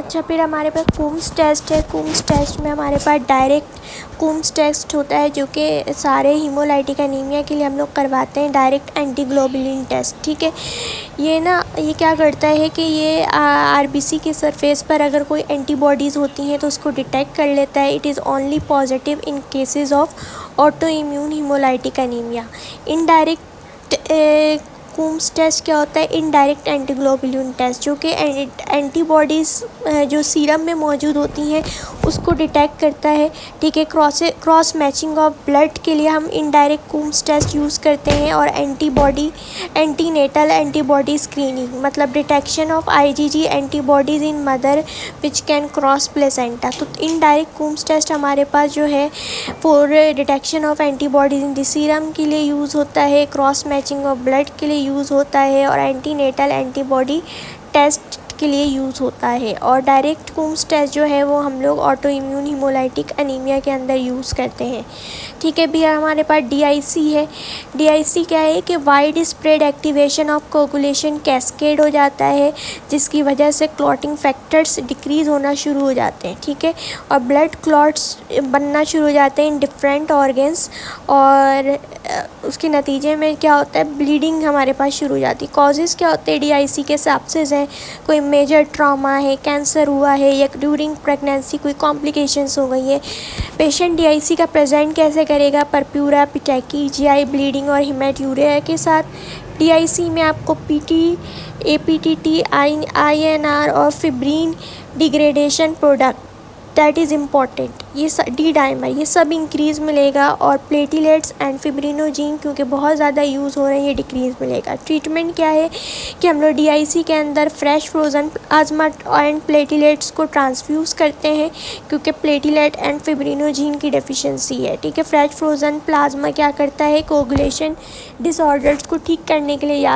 अच्छा, फिर हमारे पास कूम्स टेस्ट है। कूम्स टेस्ट में हमारे पास डायरेक्ट कूम्स टेस्ट होता है, जो कि सारे हीमोलाइटिक एनीमिया के लिए हम लोग करवाते हैं, डायरेक्ट एंटीग्लोबुलिन टेस्ट। ठीक है, ये क्या करता है कि ये आरबीसी के सरफेस पर अगर कोई एंटीबॉडीज़ होती हैं तो उसको डिटेक्ट कर लेता है। It is only positive in cases of auto immune haemolytic anaemia. Indirect Coombs test क्या होता है? इनडायरेक्ट एंटीग्लोबुलिन टेस्ट, जो कि एंटीबॉडीज़ जो सीरम में मौजूद होती हैं उसको डिटेक्ट करता है। ठीक है, क्रॉस मैचिंग ऑफ ब्लड के लिए हम इनडायरेक्ट कूम्स टेस्ट यूज़ करते हैं। और एंटीनेटल एंटीबॉडी स्क्रीनिंग, मतलब detection of IgG antibodies in mother which can cross placenta. तो इनडायरेक्ट कूम्स टेस्ट हमारे पास जो है for detection of antibodies in the serum के लिए यूज़ होता है, क्रॉस मैचिंग ऑफ ब्लड के लिए यूज़ होता है, और एंटीनेटल एंटीबॉडी टेस्ट के लिए यूज़ होता है। और डायरेक्ट कूम्स टेस्ट जो है वो हम लोग ऑटो इम्यून हीमोलाइटिक एनीमिया के अंदर यूज़ करते हैं। ठीक है भैया, हमारे पास डीआईसी है। डीआईसी क्या है कि wide spread activation of coagulation cascade हो जाता है, जिसकी वजह से क्लॉटिंग फैक्टर्स डिक्रीज़ होना शुरू हो जाते हैं। ठीक है, और ब्लड क्लॉट्स बनना शुरू हो जाते हैं इन डिफरेंट ऑर्गन्स, और उसके नतीजे में क्या होता है, ब्लीडिंग हमारे पास शुरू हो जाती है। कॉजेज़ क्या होते हैं डीआईसी के? सेप्सिस है, कोई मेजर ट्रॉमा है, कैंसर हुआ है, या ड्यूरिंग प्रेगनेंसी कोई कॉम्प्लिकेशंस हो गई है। पेशेंट डीआईसी का प्रेजेंट कैसे करेगा? परप्यूरा, पिटैकी, जीआई ब्लीडिंग और हेमेटूरिया के साथ। डीआईसी में आपको पीटी, एपीटीटी, आईएनआर और fibrin degradation product, that is important, ये डी डाइमर, ये सब इंक्रीज़ मिलेगा। और प्लेटिलेट्स एंड फिब्रिनोजीन क्योंकि बहुत ज़्यादा यूज़ हो रहे हैं, ये डिक्रीज़ मिलेगा। ट्रीटमेंट क्या है कि हम लोग डीआईसी के अंदर fresh frozen plasma and platelets को ट्रांसफ्यूज़ करते हैं, क्योंकि प्लेटिलेट एंड फिब्रिनोजीन की डेफिशिएंसी है। ठीक है, फ्रेश फ्रोज़न प्लाज्मा क्या करता है? कोगुलेशन डिसऑर्डर्स को ठीक करने के लिए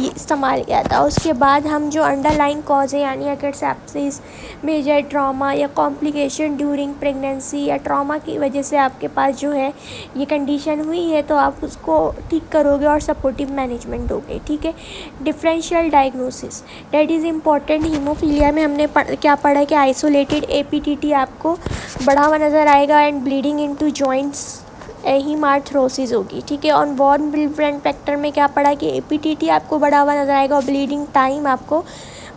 इस्तेमाल किया था। उसके बाद हम जो अंडरलाइन कॉज है, यानी अगर सेप्सिस, मेजर ट्रॉमा या कॉम्प्लिकेशन ड्यूरिंग प्रेगनेंसी या ट्रॉमा की वजह से आपके पास जो है ये कंडीशन हुई है, तो आप उसको ठीक करोगे और सपोर्टिव मैनेजमेंट होगे। ठीक है, differential diagnosis, that is important. Haemophilia में हमने क्या पढ़ा कि आइसोलेटेड एपीटीटी आपको बढ़ा हुआ नज़र आएगा एंड ब्लीडिंग इनटू जॉइंट्स हीमार्थ्रोसिस होगी। ठीक है, ऑन बॉर्न ब्लड फैक्टर में क्या पढ़ा कि एपीटीटी आपको बढ़ा हुआ नज़र आएगा और ब्लीडिंग टाइम आपको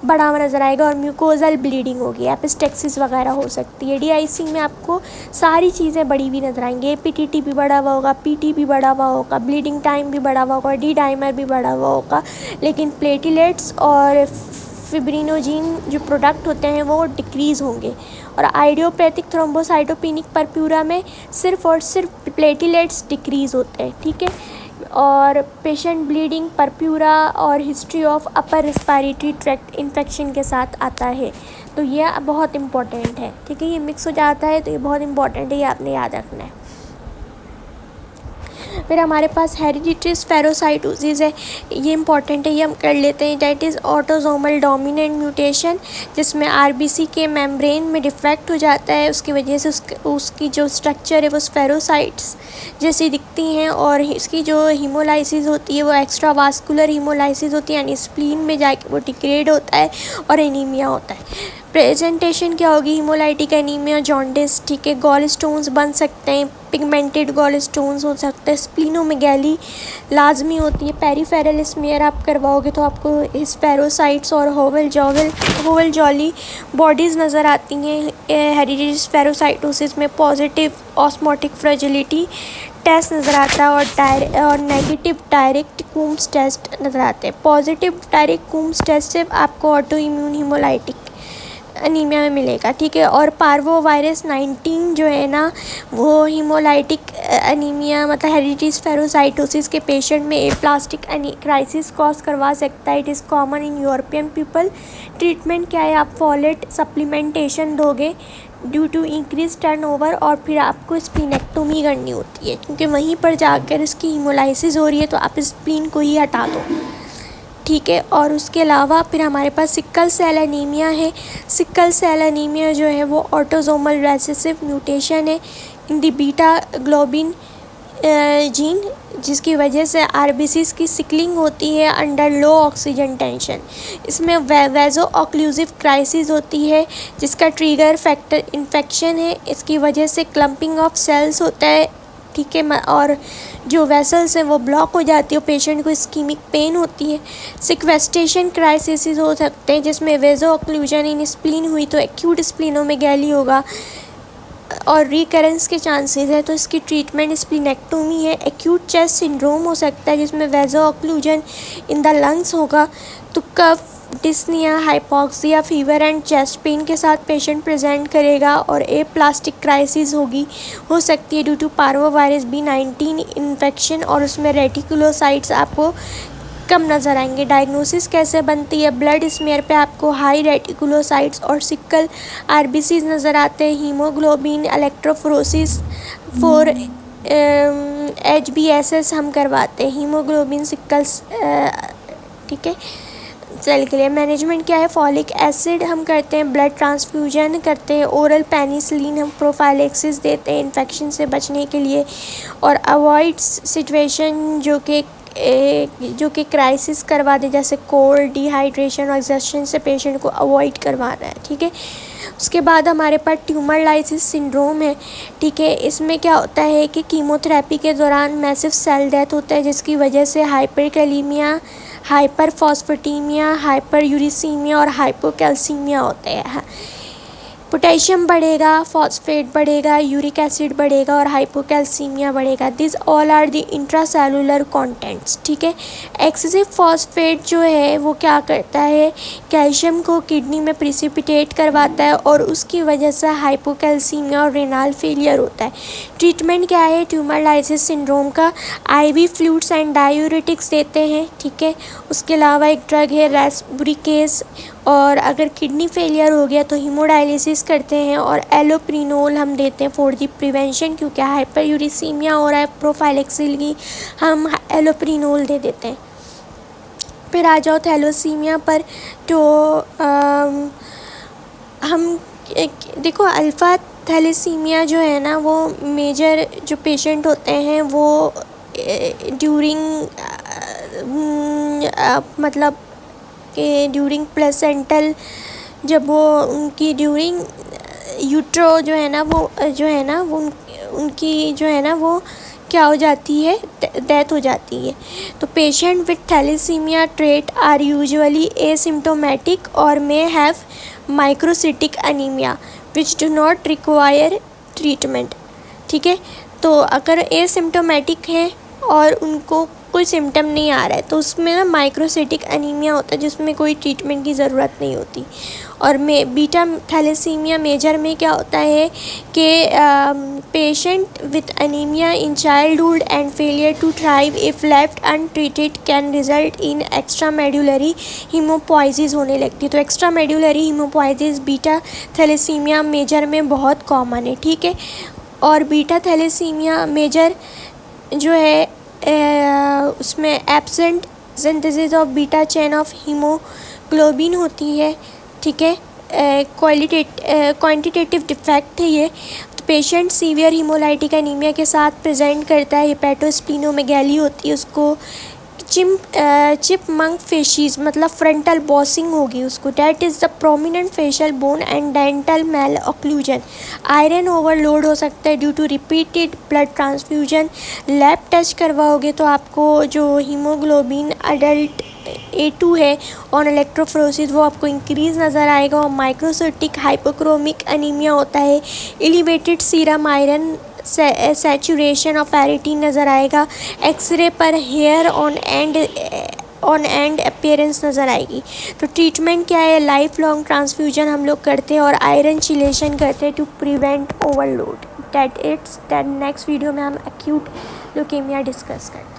बढ़ा हुआ नज़र आएगा, और म्यूकोजल ब्लीडिंग होगी, एपिस्टेक्सिस वगैरह हो सकती है। डीआईसी में आपको सारी चीज़ें बढ़ी हुई नज़र आएंगी, एपीटीटी भी बढ़ा हुआ होगा, पीटी भी बढ़ा हुआ होगा, ब्लीडिंग टाइम भी बढ़ा हुआ होगा, डी डाइमर भी बढ़ा हुआ होगा, लेकिन प्लेटिलेट्स और फिब्रिनोजीन जो प्रोडक्ट होते हैं वो डिक्रीज़ होंगे। और आइडियोपैथिक थ्रोम्बोसाइटोपेनिक परप्यूरा में सिर्फ और सिर्फ प्लेटिलेट्स डिक्रीज़ होते हैं। ठीक है, और पेशेंट ब्लीडिंग, परप्यूरा और history of upper respiratory tract infection के साथ आता है, तो ये बहुत इंपॉर्टेंट है। ठीक है, ये मिक्स हो जाता है तो ये बहुत इंपॉर्टेंट है, ये आपने याद रखना है। फिर हमारे पास हेरिडिटरी स्फेरोसाइटोसिस है, ये इंपॉर्टेंट है, ये हम कर लेते हैं। That is autosomal dominant mutation, जिसमें आरबीसी के मेम्ब्रेन में डिफेक्ट हो जाता है, उसकी वजह से उसकी जो स्ट्रक्चर है वो स्फेरोसाइट्स जैसी दिखती हैं, और इसकी जो हीमोलाइसिस होती है वो एक्स्ट्रावास्कुलर हीमोलाइसिस होती है, यानी स्प्लीन में जाके वो डिग्रेड होता है और एनीमिया होता है। प्रेजेंटेशन क्या होगी? Haemolytic anaemia, jaundice. ठीक है, गॉल स्टोन्स बन सकते हैं, पिगमेंटेड गॉल स्टोन्स हो सकते हैं, स्प्लीनोमेगैली लाजमी होती है। पेरीफेरल स्मीयर आप करवाओगे तो आपको स्पेरोसाइट्स और होवल जॉली बॉडीज़ नज़र आती हैं। हेरिडिटरी स्फेरोसाइटोसिस में पॉजिटिव ऑस्मोटिक फ्रेजिलिटी टेस्ट नज़र आता है, और नेगेटिव डायरेक्ट कूम्स टेस्ट नज़र आते हैं। पॉजिटिव डायरेक्ट कूम्स टेस्ट से आपको ऑटो इम्यून हीमोलाइटिक एनीमिया में मिलेगा। ठीक है, और पार्वोवायरस 19 जो है ना, वो हीमोलाइटिक एनीमिया मतलब हेरिडिटरी स्फेरोसाइटोसिस के पेशेंट में एप्लास्टिक क्राइसिस कॉज करवा सकता है। It is common in European people. Treatment क्या है? आप फॉलेट सप्लीमेंटेशन दोगे ड्यू टू इंक्रीज टर्नओवर, और फिर आपको स्प्लीनेक्टोमी करनी होती है, क्योंकि वहीं पर जाकर इसकी हीमोलाइसिस हो रही है, तो आप स्प्लीन को ही हटा दो। ठीक है, और उसके अलावा फिर हमारे पास सिकल सेल एनीमिया है। सिकल सेल एनीमिया जो है वो ऑटोसोमल रिसेसिव म्यूटेशन है in the beta globin gene, जिसकी वजह से आरबीसीज की सिकलिंग होती है अंडर लो ऑक्सीजन टेंशन। इसमें वेजो ऑक्लूसिव क्राइसिस होती है जिसका ट्रिगर फैक्टर इन्फेक्शन है। इसकी वजह से क्लम्पिंग ऑफ सेल्स होता है, ठीक है, और जो वेसल्स हैं वो ब्लॉक हो जाती है, पेशेंट को इस्कीमिक पेन होती है। सिक्वेस्टेशन क्राइसिस हो सकते हैं जिसमें वेजो ऑक्लूजन इन स्प्लीन हुई तो एक्यूट स्प्लीनोमेगैली होगा और रिकरेंस के चांसेस है, तो इसकी ट्रीटमेंट स्प्लीनेक्टोमी है। एक्यूट चेस्ट सिंड्रोम हो सकता है जिसमें vaso occlusion in the lungs होगा, तो cough, dyspnoea, hypoxia, fever and chest pain के साथ पेशेंट प्रेजेंट करेगा और एप्लास्टिक क्राइसिस हो सकती है due to parvovirus B19 infection और उसमें रेटिकुलोसाइट्स आपको कम नज़र आएंगे। डायग्नोसिस कैसे बनती है? ब्लड स्मेयर पे आपको हाई रेटिकुलोसाइट्स और सिकल आरबीसीज नज़र आते हैं। हीमोग्लोबिन इलेक्ट्रोफोरेसिस फॉर HbSS हम करवाते हैं, हीमोग्लोबिन सिकल्स, ठीक है, सेल के लिए। मैनेजमेंट क्या है? फॉलिक एसिड हम करते हैं, ब्लड ट्रांसफ्यूजन करते हैं, ओरल पेनिसिलिन हम प्रोफाइलेक्सिस देते हैं इन्फेक्शन से बचने के लिए, और अवॉइड सिचुएशन जो कि क्राइसिस करवा दे, जैसे कोल्ड, डिहाइड्रेशन और एग्जॉस्शन से पेशेंट को अवॉइड करवाना है, ठीक है। उसके बाद हमारे पास ट्यूमर लाइसिस सिंड्रोम है, ठीक है। इसमें क्या होता है कि कीमोथेरेपी के दौरान मैसिव सेल डेथ होता है जिसकी वजह से हाइपरकैलीमिया, हाइपरफॉस्फेटीमिया, हाइपरयूरिसीमिया और हाइपोकैल्सीमिया होते हैं। पोटेशियम बढ़ेगा, फॉस्फेट बढ़ेगा, यूरिक एसिड बढ़ेगा और हाइपोकैल्सीमिया बढ़ेगा। This all are the intracellular contents, ठीक है। एक्सेसिव फॉस्फेट जो है वो क्या करता है? कैल्शियम को किडनी में प्रिसिपिटेट करवाता है और उसकी वजह से हाइपोकैल्सीमिया और रेनाल फेलियर होता है। ट्रीटमेंट क्या है ट्यूमर लाइसिस सिंड्रोम का? IV फ्लूइड्स एंड डायूरेटिक्स देते हैं, ठीक है। उसके अलावा एक ड्रग है रेस्ब्रिकेस, और अगर किडनी फेलियर हो गया तो हीमोडायलिसिस करते हैं, और एलोप्रिनोल हम देते हैं फॉर दी प्रिवेंशन, क्योंकि हाइपरयूरिसीमिया हो रहा है प्रोफाइलेक्सिस की, हम एलोप्रिनोल दे देते हैं। फिर आ जाओ थैलोसीमिया पर, तो हम देखो अल्फ़ा थैलेसीमिया जो है ना वो मेजर जो पेशेंट होते हैं वो ड्यूरिंग मतलब कि ड्यूरिंग प्लेसेंटल, जब वो उनकी ड्यूरिंग यूट्रो जो है ना वो उनकी जो है ना वो क्या हो जाती है? डेथ हो जाती है। तो patient with thalassaemia trait are usually asymptomatic और may have microcytic anaemia which do not require treatment, ठीक है। तो अगर एसिम्टोमेटिक है और उनको कोई सिम्टम नहीं आ रहा है तो उसमें ना माइक्रोसिटिक अनीमिया होता है जिसमें कोई ट्रीटमेंट की ज़रूरत नहीं होती। और बीटा थैलेसीमिया मेजर में क्या होता है कि patient with anaemia in childhood and failure to thrive if left untreated can result in extra medullary haemopoiesis होने लगती है। तो extra medullary haemopoiesis beta thalassaemia major में बहुत कॉमन है, ठीक है। और बीटा थैलेसीमिया मेजर जो है उसमें absent synthesis of beta chain of haemoglobin होती है, ठीक है। क्वांटिटेटिव डिफेक्ट है ये। तो पेशेंट सीवियर हीमोलाइटिक एनीमिया के साथ प्रेजेंट करता है, हेपेटोस्प्लीनोमेगैली होती है उसको, चिपमंक फेशिस मतलब फ्रंटल बॉसिंग होगी उसको, that is the prominent facial bone and dental malocclusion. Iron overload हो सकता है due to repeated blood transfusion. Lab test करवाओगे तो आपको जो हीमोग्लोबिन अडल्ट A2 है ऑन इलेक्ट्रोफोरेसिस वो आपको इंक्रीज़ नज़र आएगा, और माइक्रोसिटिक हाइपोक्रोमिक अनीमिया होता है। Elevated serum iron saturation of ferritin नज़र आएगा। एक्सरे पर हेयर ऑन एंड अपीयरेंस नज़र आएगी। तो ट्रीटमेंट क्या है? लाइफ लॉन्ग ट्रांसफ्यूजन हम लोग करते हैं और आयरन चिलेशन करते हैं to prevent overload. That next video में हम एक्यूट ल्यूकेमिया डिस्कस करते हैं।